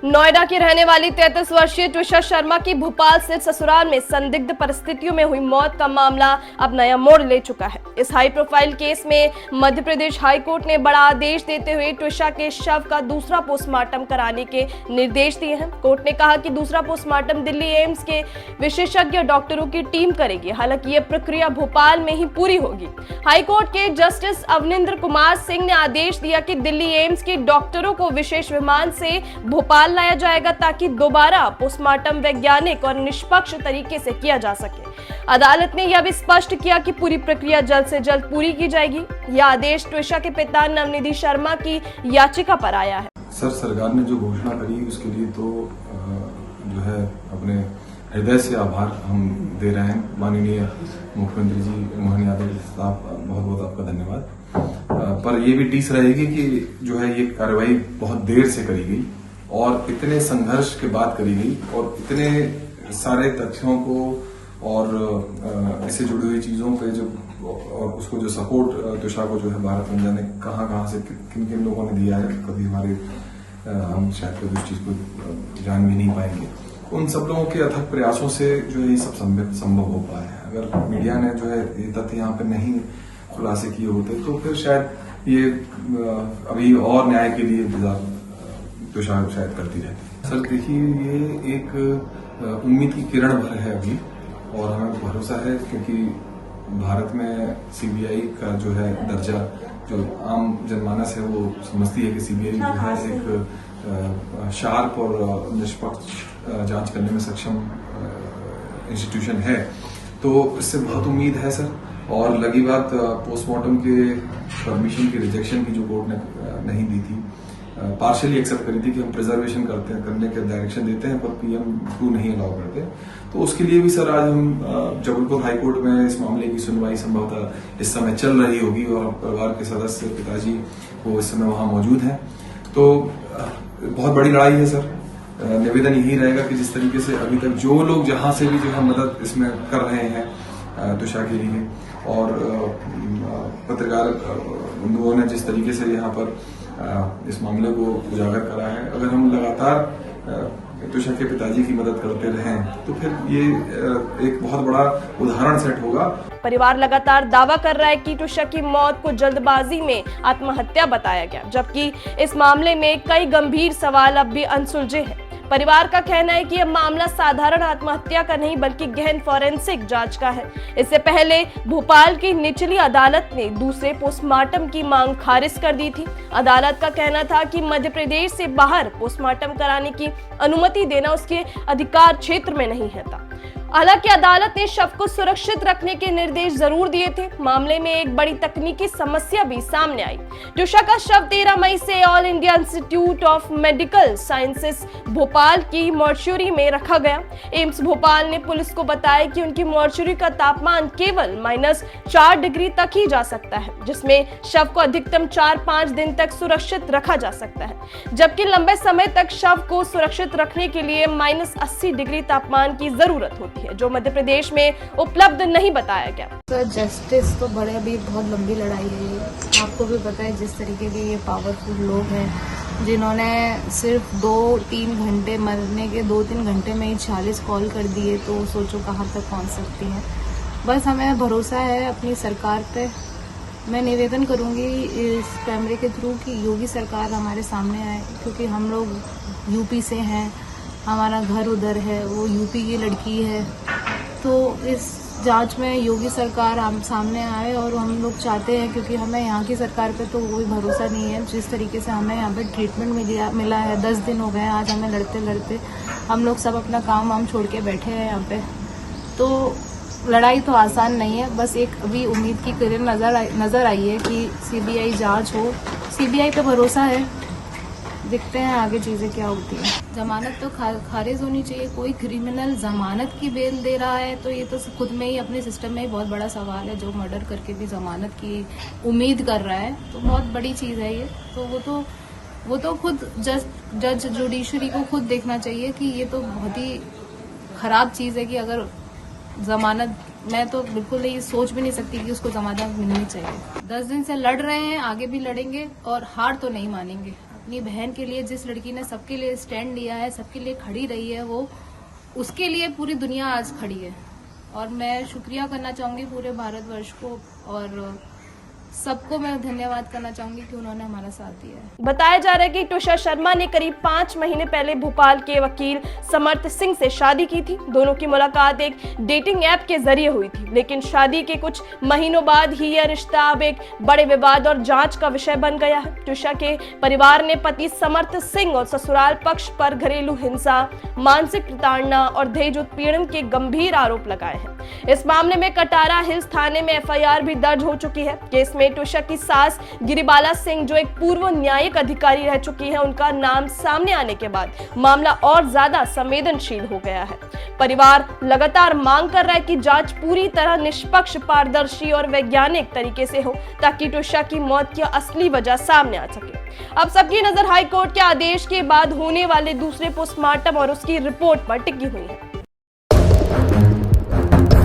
नोएडा की रहने वाली 33 वर्षीय ट्विशा शर्मा की भोपाल स्थित ससुराल में संदिग्ध परिस्थितियों में हुई मौत का मामला अब नया मोड़ ले चुका है। इस हाई प्रोफाइल केस में मध्य प्रदेश हाई कोर्ट ने बड़ा आदेश देते हुए ट्विशा के शव का दूसरा पोस्टमार्टम कराने के निर्देश दिए हैं। कोर्ट ने कहा कि दूसरा पोस्टमार्टम दिल्ली एम्स के विशेषज्ञ डॉक्टरों की टीम करेगी। हालांकि यह प्रक्रिया भोपाल में ही पूरी होगी। हाई कोर्ट के जस्टिस अवनिंद्र कुमार सिंह ने आदेश दिया कि दिल्ली एम्स के डॉक्टरों को विशेष विमान से भोपाल लाया जाएगा ताकि दोबारा पोस्टमार्टम वैज्ञानिक और निष्पक्ष तरीके से किया जा सके। अदालत ने यह भी स्पष्ट किया कि पूरी प्रक्रिया जल्द से जल्द पूरी की जाएगी। यह आदेश ट्विशा के पिता नवनिधि शर्मा की याचिका पर आया है। सर, सरकार ने जो घोषणा करी उसके लिए तो जो है अपने हृदय से आभार हम दे रहे हैं। माननीय मुख्यमंत्री जी मोहन यादव साहब, बहुत बहुत आपका धन्यवाद। पर ये भी टीस रहेगी कि जो है ये कार्रवाई बहुत देर से करी गई और इतने संघर्ष के बाद करी गई और इतने सारे तथ्यों को और इससे जुड़ी हुई चीजों पे जो और उसको जो सपोर्ट ट्विशा को जो है भारत मंजा ने कहाँ से किन किन लोगों ने दिया है, कभी हमारे हम शायद कभी उस चीज को जान भी नहीं पाएंगे। उन सब लोगों के अथक प्रयासों से जो है ये सब संभव हो पाया है। अगर मीडिया ने जो है ये तथ्य यहाँ पे नहीं खुलासे किए होते तो फिर शायद ये अभी और न्याय के लिए इंतजार ट्विशा शायद करती रहती। सर देखिए, ये एक उम्मीद की किरण भर है अभी और हमें भरोसा है क्योंकि भारत में सीबीआई का जो है दर्जा, जो आम जनमानस है वो समझती है कि सीबीआई जो है एक शार्प और निष्पक्ष जांच करने में सक्षम इंस्टीट्यूशन है, तो इससे बहुत उम्मीद है सर। और लगी बात पोस्टमार्टम के परमिशन की रिजेक्शन की जो कोर्ट ने नहीं दी थी, पार्शियली एक्सेप्ट करी थी कि हम प्रिजर्वेशन करने के डायरेक्शन देते हैं पर PM2 नहीं अलाउ करते, तो उसके लिए भी सर आज हम जबलपुर हाईकोर्ट में इस मामले की सुनवाई संभवतः इस समय चल रही होगी और परिवार के सदस्य पिताजी वो इस समय वहां मौजूद हैं। तो बहुत बड़ी लड़ाई है सर। निवेदन यही रहेगा कि जिस तरीके से अभी तक जो लोग जहां से भी जो है मदद इसमें कर रहे हैं ट्विशा के लिए और पत्रकार बंधुओं ने जिस तरीके से यहाँ पर इस मामले को उजागर करा है, अगर हम लगातार ट्विशा के पिताजी की मदद करते रहें तो फिर ये एक बहुत बड़ा उदाहरण सेट होगा। परिवार लगातार दावा कर रहा है कि ट्विशा की मौत को जल्दबाजी में आत्महत्या बताया गया, जबकि इस मामले में कई गंभीर सवाल अब भी अनसुलझे हैं। परिवार का कहना है कि यह मामला साधारण आत्महत्या का नहीं बल्कि गहन फॉरेंसिक जांच का है। इससे पहले भोपाल की निचली अदालत ने दूसरे पोस्टमार्टम की मांग खारिज कर दी थी। अदालत का कहना था कि मध्य प्रदेश से बाहर पोस्टमार्टम कराने की अनुमति देना उसके अधिकार क्षेत्र में नहीं है। हालांकि अदालत ने शव को सुरक्षित रखने के निर्देश जरूर दिए थे। मामले में एक बड़ी तकनीकी समस्या भी सामने आई। ट्विशा का शव 13 मई से all India institute of medical sciences Bhopal की मॉर्चुरी में रखा गया। एम्स भोपाल ने पुलिस को बताया कि उनकी मॉर्चुरी का तापमान केवल -4 डिग्री तक ही जा सकता है, जिसमें शव को अधिकतम 4-5 दिन तक सुरक्षित रखा जा सकता है, जबकि लंबे समय तक शव को सुरक्षित रखने के लिए -80 डिग्री तापमान की जरूरत होती है, जो मध्य प्रदेश में उपलब्ध नहीं बताया गया। सर, जस्टिस तो बड़े अभी बहुत लंबी लड़ाई है। आपको भी पता है जिस तरीके के ये पावरफुल लोग हैं जिन्होंने सिर्फ 2-3 घंटे मरने के 2-3 घंटे में ही 40 कॉल कर दिए, तो सोचो कहाँ तक पहुँच सकती हैं। बस हमें भरोसा है अपनी सरकार पे। मैं निवेदन करूंगी इस कैमरे के थ्रू कि योगी सरकार हमारे सामने आए, क्योंकि हम लोग यूपी से हैं, हमारा घर उधर है, वो यूपी की लड़की है। तो इस जांच में योगी सरकार हम सामने आए और हम लोग चाहते हैं, क्योंकि हमें यहाँ की सरकार पे तो कोई भरोसा नहीं है। जिस तरीके से हमें यहाँ पे ट्रीटमेंट मिला है, 10 दिन हो गए आज हमें लड़ते लड़ते, हम लोग सब अपना काम वाम छोड़ के बैठे हैं यहाँ पे। तो लड़ाई तो आसान नहीं है। बस एक अभी उम्मीद की किरण नज़र आई है कि सीबीआई जांच हो। सीबीआई पे भरोसा है, देखते हैं आगे चीज़ें क्या होती हैं। जमानत तो खारिज होनी चाहिए। कोई क्रिमिनल जमानत की बेल दे रहा है तो ये तो खुद में ही अपने सिस्टम में ही बहुत बड़ा सवाल है। जो मर्डर करके भी जमानत की उम्मीद कर रहा है तो बहुत बड़ी चीज़ है ये। तो वो तो खुद जज जुडिशरी को खुद देखना चाहिए कि ये तो बहुत ही खराब चीज़ है कि अगर जमानत, मैं तो बिल्कुल नहीं सोच भी नहीं सकती कि उसको जमानत मिलनी चाहिए। 10 दिन से लड़ रहे हैं, आगे भी लड़ेंगे और हार तो नहीं मानेंगे। अपनी बहन के लिए, जिस लड़की ने सबके लिए स्टैंड लिया है, सबके लिए खड़ी रही है, वो उसके लिए पूरी दुनिया आज खड़ी है। और मैं शुक्रिया करना चाहूंगी पूरे भारतवर्ष को और सबको मैं धन्यवाद करना चाहूंगी कि उन्होंने हमारा साथ दिया है। बताया जा रहा है कि तुषार शर्मा ने करीब 5 महीने पहले भोपाल के वकील समर्थ सिंह से शादी की थी। दोनों की मुलाकात एक डेटिंग ऐप के जरिए हुई थी, लेकिन शादी के कुछ महीनों बाद ही यह रिश्ता अब एक बड़े विवाद और जांच का विषय बन गया है। तुषार के परिवार ने पति समर्थ सिंह और ससुराल पक्ष पर घरेलू हिंसा, मानसिक प्रताड़ना और दहेज उत्पीड़न के गंभीर आरोप लगाए हैं। इस मामले में कटारा हिल्स थाने में एफआईआर भी दर्ज हो चुकी है। केस में तुषार की सास गिरिबाला सिंह, जो एक पूर्व न्यायिक अधिकारी रह चुकी है, उनका नाम सामने आने के बाद मामला और ज्यादा संवेदनशील हो गया है। परिवार लगातार मांग कर रहा है कि जांच पूरी तरह निष्पक्ष, पारदर्शी और वैज्ञानिक तरीके से हो, ताकि तुषार की मौत की असली वजह सामने आ सके। अब सबकी नजर हाईकोर्ट के आदेश के बाद होने वाले दूसरे पोस्टमार्टम और उसकी रिपोर्ट पर टिकी हुई है।